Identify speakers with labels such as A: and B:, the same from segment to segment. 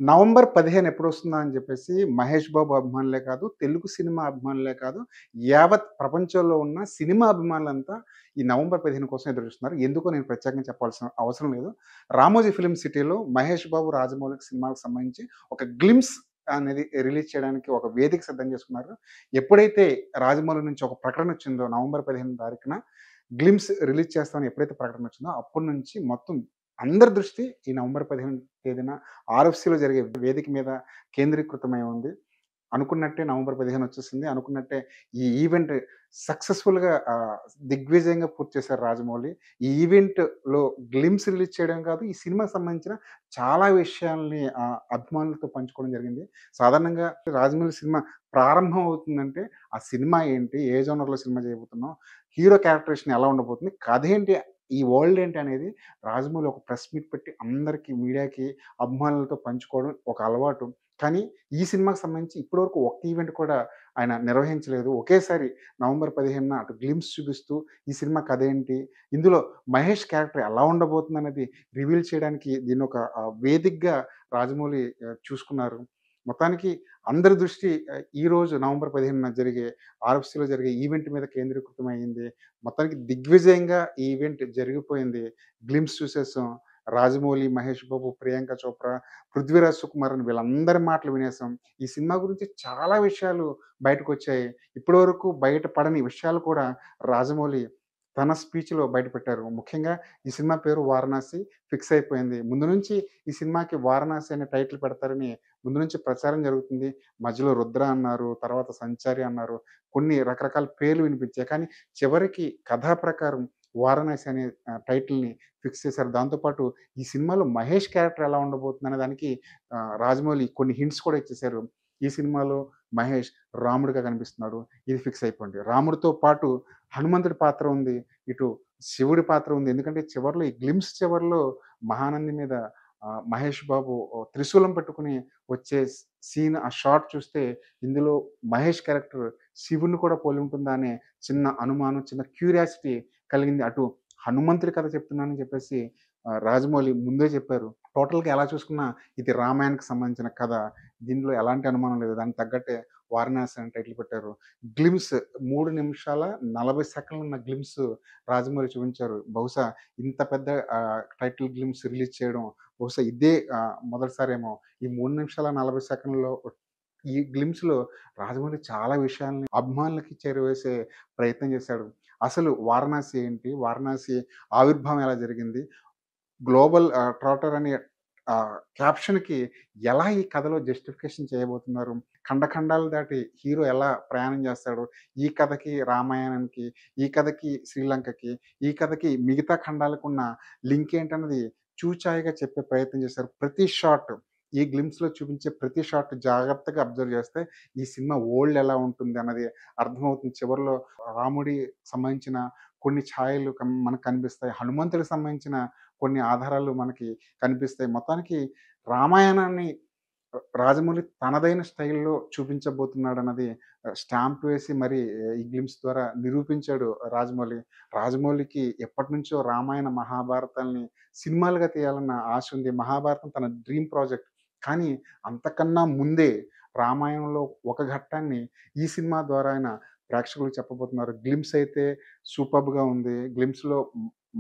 A: November 15 ఎప్పుడొస్తుందా అని చెప్పేసి 'మహేష్ బాబు' అభిమానులే కాదు, తెలుగు సినిమా అభిమానులే కాదు, యావత్ ప్రపంచంలో ఉన్న సినిమా అభిమానులంతా ఈ నవంబర్ 15 కోసం ఎదురు చూస్తున్నారు. ఎందుకో నేను ప్రత్యేకంగా చెప్పాల్సిన అవసరం లేదు. 'రామోజీ ఫిల్మ్ సిటీలో' మహేష్ బాబు, రాజమౌళి సినిమాలకు సంబంధించి ఒక గ్లింప్స్ అనేది రిలీజ్ చేయడానికి ఒక వేదిక సిద్ధం చేసుకున్నారు. ఎప్పుడైతే రాజమౌళి నుంచి ఒక ప్రకటన వచ్చిందో నవంబర్ 15 తారీఖున గ్లింప్స్ రిలీజ్ చేస్తామని ఎప్పుడైతే ప్రకటన వచ్చిందో అప్పటి నుంచి మొత్తం అందరి దృష్టి ఈ నవంబర్ 15 తేదీన ఆర్ఎఫ్‌సిలో జరిగే వేదిక మీద కేంద్రీకృతమై ఉంది. అనుకున్నట్టే నవంబర్ 15 వచ్చేసింది. అనుకున్నట్టే ఈ ఈవెంట్ సక్సెస్‌ఫుల్‌గా దిగ్విజయంగా పూర్తి చేశారు రాజమౌళి. ఈ ఈవెంట్‌లో గ్లింప్స్ రిలీజ్ చేయడం కాదు, ఈ సినిమాకి సంబంధించిన చాలా విషయాల్ని అభిమానులతో పంచుకోవడం జరిగింది. సాధారణంగా రాజమౌళి సినిమా ప్రారంభం అవుతుందంటే, ఆ సినిమా ఏంటి? ఏ జోనర్‌లో సినిమా చేయబోతున్నాం? హీరో క్యారెక్టరేషన్ ఎలా ఉండబోతుంది? కథేంటి? ఈ వరల్డ్ ఏంటి? అనేది రాజమౌళి ఒక ప్రెస్ మీట్ పెట్టి అందరికి మీడియాకి, అభిమానులతో పంచుకోవడం ఒక అలవాటు. కానీ ఈ సినిమాకి సంబంధించి ఇప్పటివరకు ఒక్క ఈవెంట్ కూడా ఆయన నిర్వహించలేదు. ఒకేసారి నవంబర్ 15న అటు గ్లింప్స్ చూపిస్తూ ఈ సినిమా కథేంటి? ఇందులో మహేష్ క్యారెక్టర్ ఎలా ఉండబోతుందనేది రివీల్ చేయడానికి దీన్నొక వేదికగా రాజమౌళి చూసుకున్నారు. మొత్తానికి అందరి దృష్టి ఈరోజు నవంబర్ 15న జరిగే ఆర్ఎఫ్‌సిలో జరిగే ఈవెంట్ మీద కేంద్రీకృతమయింది. మొత్తానికి దిగ్విజయంగా ఈ ఈవెంట్ జరిగిపోయింది. గ్లింప్స్ చూసేసాం. రాజమౌళి, మహేష్ బాబు, ప్రియాంక చోప్రా, పృథ్వీరాజ్ సుకుమారన్ వీళ్ళందరి మాటలు వినేసాం. ఈ సినిమా గురించి చాలా విషయాలు బయటకొచ్చాయి. ఇప్పటివరకు బయట పడని విషయాలు కూడా రాజమౌళి తన స్పీచ్‌లో బయటపెట్టారు. ముఖ్యంగా ఈ సినిమా పేరు 'వారణాసి' ఫిక్స్ అయిపోయింది. ముందు నుంచి ఈ సినిమాకి 'వారణాసి' అనే టైటిల్ పెడతారని ముందు నుంచి ప్రచారం జరుగుతుంది. మధ్యలో 'రుద్ర' అన్నారు. తర్వాత 'సంచారి' అన్నారు. కొన్ని రకరకాల పేర్లు వినిపించాయి. కానీ చివరికి కథా ప్రకారం 'వారణాసి' అనే టైటిల్‌ని ఫిక్స్ చేశారు. దాంతో పాటు ఈ సినిమాలో మహేష్ క్యారెక్టర్ ఎలా ఉండబోతుందనే దానికి రాజమౌళి కొన్ని హింట్స్ కూడా ఇచ్చేసారు. ఈ సినిమాలో మహేష్ రాముడిగా కనిపిస్తున్నాడు. ఇది ఫిక్స్ అయిపోండి. రాముడితో పాటు హనుమంతుడి పాత్ర ఉంది. ఇటు శివుడి పాత్ర ఉంది. ఎందుకంటే చివర్లో ఈ గ్లింప్స్ చివర్లో మహానంది మీద మహేష్ బాబు త్రిశూలం పట్టుకొని వచ్చే సీన్ ఆ షాట్ చూస్తే ఇందులో మహేష్ క్యారెక్టర్ శివుడిని కూడా పోలి ఉంటుందా అనే చిన్న అనుమానం, చిన్న క్యూరియాసిటీ కలిగింది. అటు హనుమంతుడి కథ చెప్తున్నానని చెప్పేసి రాజమౌళి ముందే చెప్పారు. టోటల్‌గా ఎలా చూసుకున్నా ఇది రామాయణానికి సంబంధించిన కథ. దీనిలో ఎలాంటి అనుమానం లేదు. దానికి తగ్గట్టే 'వారణాసి' అని టైటిల్ పెట్టారు. గ్లింప్స్ 3 నిమిషాల 40 సెకన్లు ఉన్న గ్లింప్స్ రాజమౌళి చూపించారు. బహుశా ఇంత పెద్ద టైటిల్ గ్లింప్స్ రిలీజ్ చేయడం బహుశా ఇదే మొదటిసారేమో. ఈ 3 నిమిషాల 40 సెకన్లలో ఈ గ్లింప్స్‌లో రాజమౌళి చాలా విషయాల్ని అభిమానులకి చేరవేసే ప్రయత్నం చేశాడు. అసలు 'వారణాసి' ఏంటి? 'వారణాసి' ఆవిర్భావం ఎలా జరిగింది? గ్లోబల్ ట్రాటర్ అనే క్యాప్షన్‌కి ఎలా ఈ కథలో జస్టిఫికేషన్ చేయబోతున్నారు? ఖండాలు దాటి హీరో ఎలా ప్రయాణం చేస్తాడు? ఈ కథకి రామాయణానికి, ఈ కథకి శ్రీలంకకి, ఈ కథకి మిగతా ఖండాలకున్న లింక్ ఏంటన్నది చూచాయిగా చెప్పే ప్రయత్నం చేశారు. ప్రతి షాట్ ఈ గ్లింప్స్‌లో చూపించే ప్రతి షాట్ జాగ్రత్తగా అబ్జర్వ్ చేస్తే ఈ సినిమా వరల్డ్ ఎలా ఉంటుంది అన్నది అర్థమవుతుంది. చివరిలో రాముడి సంబంధించిన కొన్ని ఛాయలు మనకు కనిపిస్తాయి. హనుమంతుడికి సంబంధించిన కొన్ని ఆధారాలు మనకి కనిపిస్తాయి. మొత్తానికి రామాయణాన్ని రాజమౌళి తనదైన స్టైల్‌లో చూపించబోతున్నాడన్నది స్టాంప్ వేసి మరి ఈ గ్లింప్స్ ద్వారా నిరూపించాడు రాజమౌళి. రాజమౌళికి ఎప్పటినుంచో రామాయణ, మహాభారతాల్ని సినిమాలుగా తీయాలన్న ఆశ ఉంది. మహాభారతం తన డ్రీమ్ ప్రాజెక్ట్. కానీ అంతకన్నా ముందే రామాయణంలో ఒక ఘట్టాన్ని ఈ సినిమా ద్వారా ఆయన ప్రేక్షకులకు చెప్పబోతున్నారు. గ్లింప్స్ అయితే సూపర్బ్‌గా ఉంది. గ్లింప్స్‌లో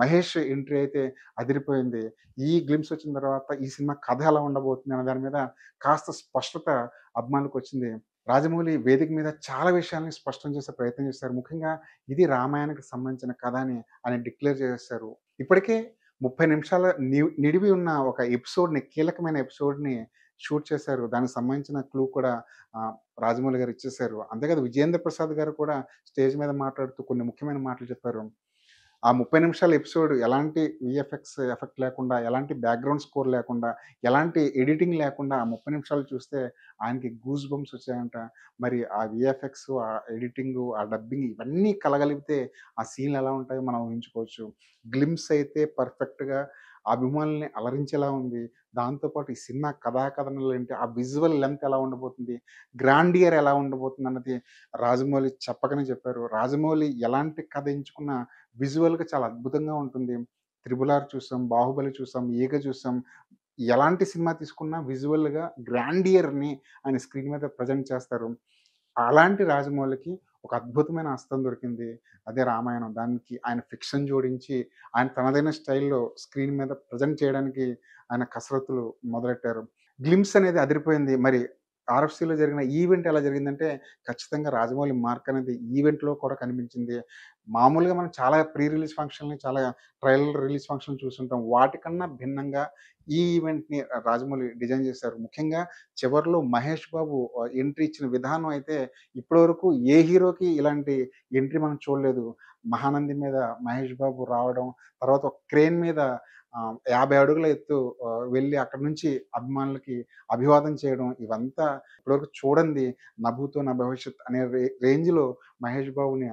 A: మహేష్ ఎంట్రీ అయితే అదిరిపోయింది. ఈ గ్లింప్స్ వచ్చిన తర్వాత ఈ సినిమా కథ ఎలా ఉండబోతుంది అనే దాని మీద కాస్త స్పష్టత అభిమానులకొచ్చింది. రాజమౌళి వేదిక మీద చాలా విషయాల్ని స్పష్టం చేసే ప్రయత్నం చేశారు. ముఖ్యంగా ఇది రామాయణానికి సంబంధించిన కథ అని ఆయన డిక్లేర్ చేసేసారు. ఇప్పటికే 30 నిమిషాల నిడివి ఉన్న ఒక ఎపిసోడ్‌ని కీలకమైన ఎపిసోడ్‌ని షూట్ చేశారు. దానికి సంబంధించిన క్లూ కూడా రాజమౌళి గారు ఇచ్చేసారు. అంతే కాదు విజయేంద్ర ప్రసాద్ గారు కూడా స్టేజ్ మీద మాట్లాడుతూ కొన్ని ముఖ్యమైన మాటలు చెప్పారు. ఆ 30 నిమిషాల ఎపిసోడ్ ఎలాంటి వీఎఫ్ఎక్స్ ఎఫెక్ట్ లేకుండా, ఎలాంటి బ్యాక్‌గ్రౌండ్ స్కోర్ లేకుండా, ఎలాంటి ఎడిటింగ్ లేకుండా ఆ 30 నిమిషాలు చూస్తే ఆయనకి గూస్ బంప్స్ వచ్చాయంట. మరి ఆ వీఎఫ్ఎక్స్, ఆ ఎడిటింగు, ఆ డబ్బింగ్ ఇవన్నీ కలగలిపితే ఆ సీన్‌లు ఎలా ఉంటాయో మనం ఊహించుకోవచ్చు. గ్లింప్స్ అయితే పర్ఫెక్ట్‌గా అభిమానుల్ని అలరించేలా ఉంది. దాంతో పాటు ఈ సినిమా కథా కథనాలేంటి, ఆ విజువల్ లెంగ్త్ ఎలా ఉండబోతుంది, గ్రాండియర్ ఎలా ఉండబోతుందన్నది రాజమౌళి చెప్పకనే చెప్పారు. రాజమౌళి ఎలాంటి కథ ఎంచుకున్నా విజువల్‌గా చాలా అద్భుతంగా ఉంటుంది. 'త్రిబుల్ ఆర్' చూసాం, 'బాహుబలి' చూసాం, 'ఈగ' చూసాం. ఎలాంటి సినిమా తీసుకున్నా విజువల్‌గా గ్రాండియర్‌ని ఆయన స్క్రీన్ మీద ప్రెజెంట్ చేస్తారు. అలాంటి రాజమౌళికి ఒక అద్భుతమైన హస్తం దొరికింది. అదే రామాయణం. దానికి ఆయన ఫిక్షన్ జోడించి, ఆయన తనదైన స్టైల్‌లో స్క్రీన్ మీద ప్రెజెంట్ చేయడానికి ఆయన కసరత్తులు మొదలెట్టారు. గ్లింప్స్ అనేది అదిరిపోయింది. మరి ఆర్ఎఫ్‌సీలో జరిగిన ఈవెంట్ ఎలా జరిగిందంటే, ఖచ్చితంగా రాజమౌళి మార్క్ అనేది ఈవెంట్‌లో కూడా కనిపించింది. మామూలుగా మనం చాలా ప్రీ రిలీజ్ ఫంక్షన్‌ని, చాలా ట్రైలర్ రిలీజ్ ఫంక్షన్‌లు చూసుంటాం. వాటికన్నా భిన్నంగా ఈ ఈవెంట్‌ని రాజమౌళి డిజైన్ చేశారు. ముఖ్యంగా చివర్లో మహేష్ బాబు ఎంట్రీ ఇచ్చిన విధానం అయితే ఇప్పటివరకు ఏ హీరోకి ఇలాంటి ఎంట్రీ మనం చూడలేదు. మహానంది మీద మహేష్ బాబు రావడం, తర్వాత ఒక క్రేన్ మీద 50 అడుగుల ఎత్తు వెళ్ళి అక్కడి నుంచి అభిమానులకి అభివాదం చేయడం, ఇవంతా ఇప్పటివరకు చూడంది 'నభూతో నా భవిష్యత్' అనే రేంజ్‌లో మహేష్ బాబుని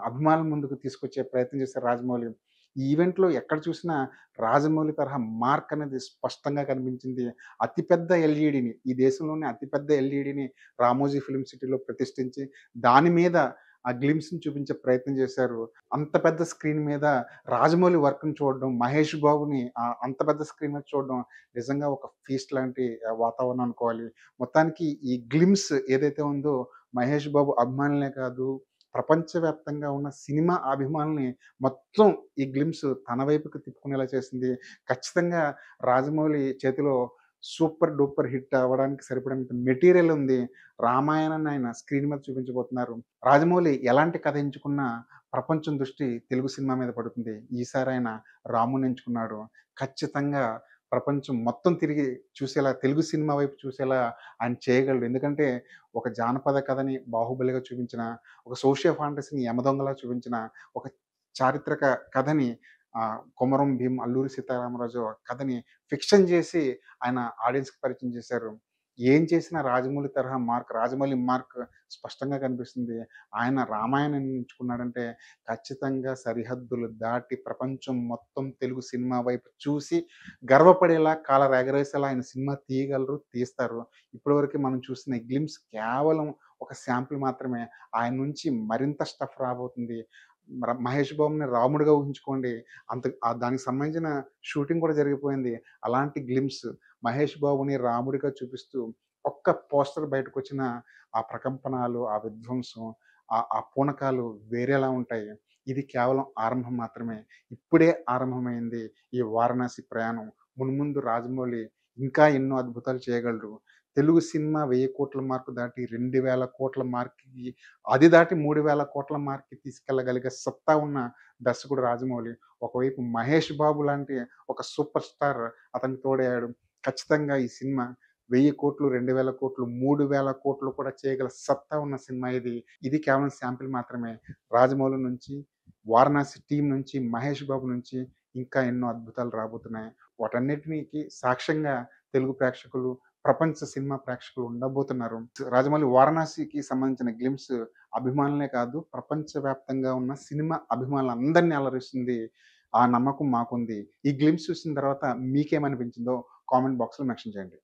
A: అభిమానుల ముందుకు తీసుకొచ్చే ప్రయత్నం చేశారు రాజమౌళి. ఈ ఈవెంట్‌లో ఎక్కడ చూసినా రాజమౌళి తరహా మార్క్ అనేది స్పష్టంగా కనిపించింది. అతిపెద్ద ఎల్‌ఈడీని, ఈ దేశంలోనే అతిపెద్ద ఎల్‌ఈడీని రామోజీ ఫిల్మ్ సిటీలో ప్రతిష్ఠించి, దాని మీద ఆ గ్లింప్స్‌ని చూపించే ప్రయత్నం చేశారు. అంత పెద్ద స్క్రీన్ మీద రాజమౌళి వర్క్‌ని చూడడం, మహేష్ బాబుని అంత పెద్ద స్క్రీన్ మీద చూడడం నిజంగా ఒక ఫీస్ట్ లాంటి వాతావరణం అనుకోవాలి. మొత్తానికి ఈ గ్లింప్స్ ఏదైతే ఉందో మహేష్ బాబు అభిమానులనే కాదు, ప్రపంచవ్యాప్తంగా ఉన్న సినిమా అభిమానుల్ని మొత్తం ఈ గ్లింప్స్ తన వైపుకి తిప్పుకునేలా చేసింది. ఖచ్చితంగా రాజమౌళి చేతిలో సూపర్ డూపర్ హిట్ అవ్వడానికి సరిపడినంత మెటీరియల్ ఉంది. రామాయణాన్ని ఆయన స్క్రీన్ మీద చూపించబోతున్నారు. రాజమౌళి ఎలాంటి కథ ఎంచుకున్నా ప్రపంచం దృష్టి తెలుగు సినిమా మీద పడుతుంది. ఈసారి ఆయన రాముడిని ఎంచుకున్నాడు. ఖచ్చితంగా ప్రపంచం మొత్తం తిరిగి చూసేలా, తెలుగు సినిమా వైపు చూసేలా ఆయన చేయగలడు. ఎందుకంటే ఒక జానపద కథని 'బాహుబలి'గా చూపించిన, ఒక సోషియో ఫాంటసీని 'యమదొంగ'లా చూపించిన, ఒక చారిత్రక కథని 'కొమరం భీం', 'అల్లూరి సీతారామరాజు' కథని ఫిక్షన్ జేసి ఆయన ఆడియన్స్‌కి పరిచయం చేశారు. ఏం చేసినా రాజమౌళి తరహా మార్క్, రాజమౌళి మార్క్ స్పష్టంగా కనిపిస్తుంది. ఆయన రామాయణాన్ని ఎంచుకున్నాడంటే ఖచ్చితంగా సరిహద్దులు దాటి ప్రపంచం మొత్తం తెలుగు సినిమా వైపు చూసి గర్వపడేలా, కాలర్ ఎగరేసేలా ఆయన సినిమా తీయగలరు, తీస్తారు. ఇప్పటివరకు మనం చూసిన గ్లింప్స్ కేవలం ఒక శాంపిల్ మాత్రమే. ఆయన నుంచి మరింత స్టఫ్ రాబోతుంది. మహేష్ బాబుని రాముడిగా ఊహించుకోండి. దానికి సంబంధించిన షూటింగ్ కూడా జరిగిపోయింది. అలాంటి గ్లింప్స్ మహేష్ బాబుని రాముడిగా చూపిస్తూ ఒక్క పోస్టర్ బయటకొచ్చినా ఆ ప్రకంపనలు, ఆ విధ్వంసం, ఆ పూనకాలు వేరేలా ఉంటాయి. ఇది కేవలం ఆరంభం మాత్రమే. ఇప్పుడే ఆరంభమైంది ఈ వారణాసి ప్రయాణం. మున్ముందు రాజమౌళి ఇంకా ఎన్నో అద్భుతాలు చేయగలరు. తెలుగు సినిమా 1000,00,00,000 మార్క్ దాటి 2,000,00,00,000 మార్క్‌కి, అది దాటి 3,000,00,00,000 మార్క్‌కి తీసుకెళ్ళగలిగే సత్తా ఉన్న దర్శకుడు రాజమౌళి. ఒకవైపు మహేష్ బాబు లాంటి ఒక సూపర్ స్టార్ అతనికి తోడయ్యాడు. ఖచ్చితంగా ఈ సినిమా 1000,00,00,000, 2,000,00,00,000, 3,000,00,00,000 కూడా చేయగల సత్తా ఉన్న సినిమా ఇది. ఇది కేవలం శాంపిల్ మాత్రమే. రాజమౌళి నుంచి, వారణాసి టీమ్ నుంచి, మహేష్ బాబు నుంచి ఇంకా ఎన్నో అద్భుతాలు రాబోతున్నాయి. వాటన్నిటికి సాక్ష్యంగా తెలుగు ప్రేక్షకులు, ప్రపంచ సినిమా ప్రేక్షకులు ఉండబోతున్నారు. రాజమౌళి 'వారణాసికి' సంబంధించిన గ్లింప్స్ అభిమానులనే కాదు, ప్రపంచవ్యాప్తంగా ఉన్న సినిమా అభిమానులందరిని అలరిస్తుంది. ఆ నమ్మకం మాకుంది. ఈ గ్లింప్స్ చూసిన తర్వాత మీకేమనిపించిందో కామెంట్ బాక్స్‌లో మెన్షన్ చేయండి.